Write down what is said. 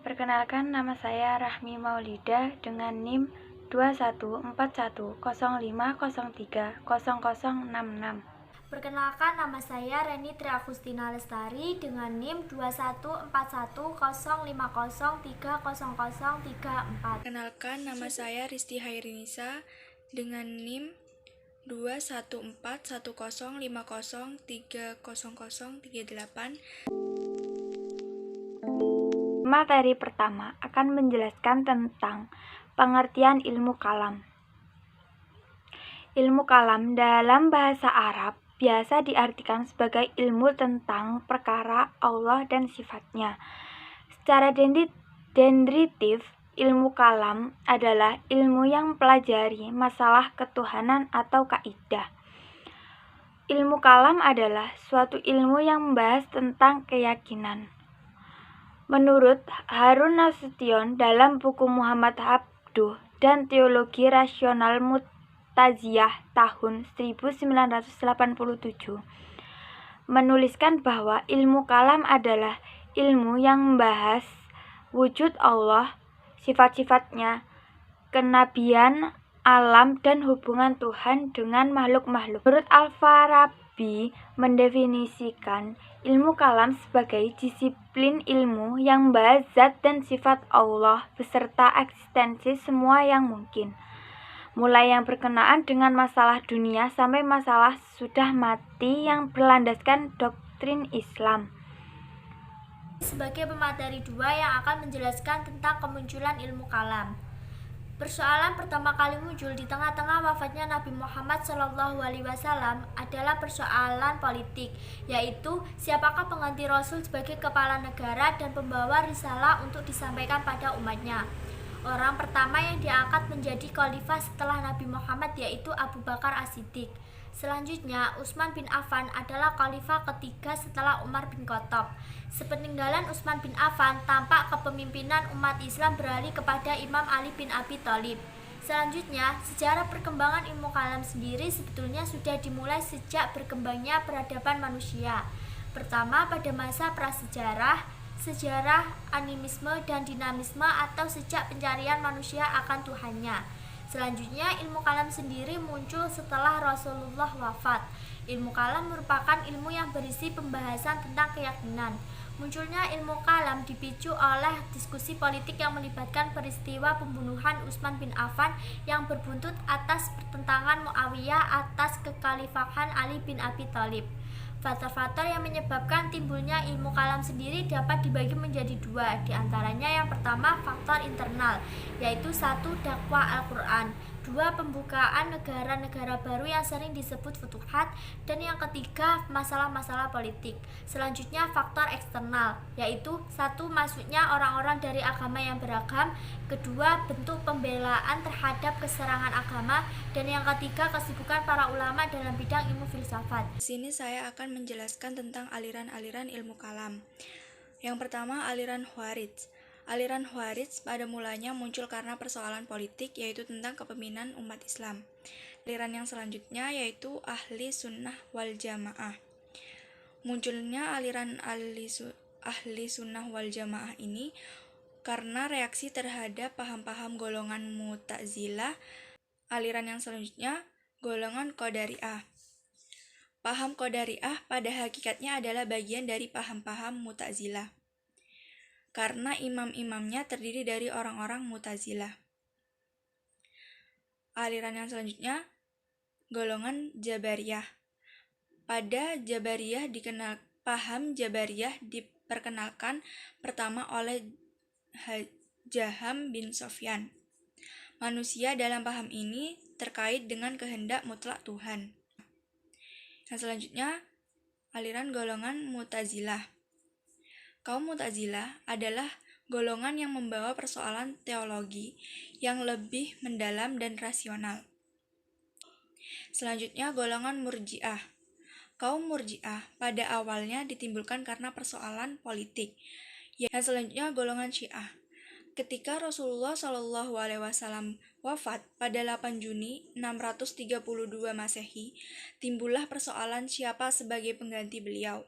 Perkenalkan, nama saya Rahmi Maulida dengan NIM 214105030066. Perkenalkan, nama saya Reni Triagustina Lestari dengan NIM 214105030034. Perkenalkan, nama saya Risti Hairinisa dengan NIM 214105030038. Materi pertama akan menjelaskan tentang pengertian ilmu kalam. Ilmu kalam dalam bahasa Arab biasa diartikan sebagai ilmu tentang perkara Allah dan sifatnya. Secara dendritif, ilmu kalam adalah ilmu yang mempelajari masalah ketuhanan atau kaidah. Ilmu kalam adalah suatu ilmu yang membahas tentang keyakinan. Menurut Harun Nasution dalam buku Muhammad Abduh dan Teologi Rasional Mu'taziliyah tahun 1987 menuliskan bahwa ilmu kalam adalah ilmu yang membahas wujud Allah, sifat-sifatnya, kenabian, alam, dan hubungan Tuhan dengan makhluk-makhluk. Menurut Al-Farabi mendefinisikan ilmu kalam sebagai disiplin ilmu yang membahas zat dan sifat Allah beserta eksistensi semua yang mungkin, mulai yang berkenaan dengan masalah dunia sampai masalah sudah mati yang berlandaskan doktrin Islam. Sebagai pemateri 2 yang akan menjelaskan tentang kemunculan ilmu kalam. Persoalan pertama kali muncul di tengah-tengah wafatnya Nabi Muhammad SAW adalah persoalan politik, yaitu siapakah pengganti Rasul sebagai kepala negara dan pembawa risalah untuk disampaikan pada umatnya. Orang pertama yang diangkat menjadi khalifah setelah Nabi Muhammad yaitu Abu Bakar As-Siddiq. Selanjutnya, Utsman bin Affan adalah khalifah ketiga setelah Umar bin Khattab. Sepeninggalan Utsman bin Affan, tampak kepemimpinan umat Islam beralih kepada Imam Ali bin Abi Thalib. Selanjutnya, sejarah perkembangan ilmu kalam sendiri sebetulnya sudah dimulai sejak berkembangnya peradaban manusia. Pertama, pada masa prasejarah, sejarah animisme dan dinamisme atau sejak pencarian manusia akan Tuhannya. Selanjutnya, ilmu kalam sendiri muncul setelah Rasulullah wafat. Ilmu kalam merupakan ilmu yang berisi pembahasan tentang keyakinan. Munculnya ilmu kalam dipicu oleh diskusi politik yang melibatkan peristiwa pembunuhan Utsman bin Affan yang berbuntut atas pertentangan Muawiyah atas kekhalifahan Ali bin Abi Thalib. Faktor-faktor yang menyebabkan timbulnya ilmu kalam sendiri dapat dibagi menjadi dua, diantaranya yang pertama faktor internal, yaitu satu dakwah Al-Quran, dua pembukaan negara-negara baru yang sering disebut futuhat, dan yang ketiga masalah-masalah politik. Selanjutnya faktor eksternal, yaitu satu masuknya orang-orang dari agama yang beragam, kedua bentuk pembelaan terhadap keserangan agama, dan yang ketiga kesibukan para ulama dalam bidang ilmu filsafat. Di sini saya akan menjelaskan tentang aliran-aliran ilmu kalam. Yang pertama, aliran Khawarij. Aliran Khawarij pada mulanya muncul karena persoalan politik, yaitu tentang kepemimpinan umat Islam. Aliran yang selanjutnya yaitu Ahli Sunnah wal Jamaah. Munculnya aliran Ahli Sunnah wal Jamaah ini karena reaksi terhadap paham-paham golongan Mu'tazilah. Aliran yang selanjutnya, golongan Qadariyah. Paham Qadariyah pada hakikatnya adalah bagian dari paham-paham Mu'tazilah, karena imam-imamnya terdiri dari orang-orang Mu'tazilah. Aliran yang selanjutnya, golongan Jabariyah. Pada Jabariyah paham Jabariyah diperkenalkan pertama oleh Jaham bin Sofyan. Manusia dalam paham ini terkait dengan kehendak mutlak Tuhan. Yang selanjutnya, aliran golongan Mu'tazilah. Kaum Mu'tazilah adalah golongan yang membawa persoalan teologi yang lebih mendalam dan rasional. Selanjutnya, golongan Murji'ah. Kaum Murji'ah pada awalnya ditimbulkan karena persoalan politik. Yang selanjutnya, golongan Syiah. Ketika Rasulullah Shallallahu Alaihi Wasallam wafat pada 8 Juni 632 Masehi, timbullah persoalan siapa sebagai pengganti beliau.